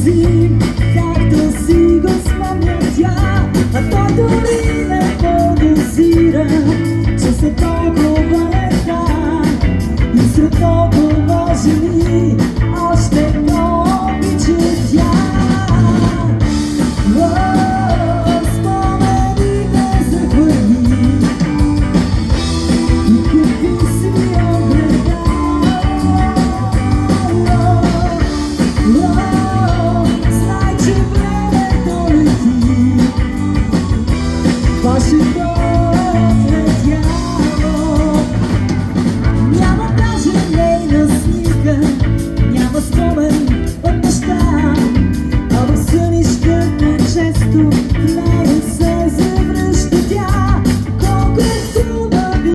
си, както си го спомня тя, а той дори не подозира, че са толкова лета и сред толкова жени още много обича тя. Спомените за хвърли и купи си огледало. Знай, че времето лети, вашето отлетяло. Няма даже нейна снимка, няма спомен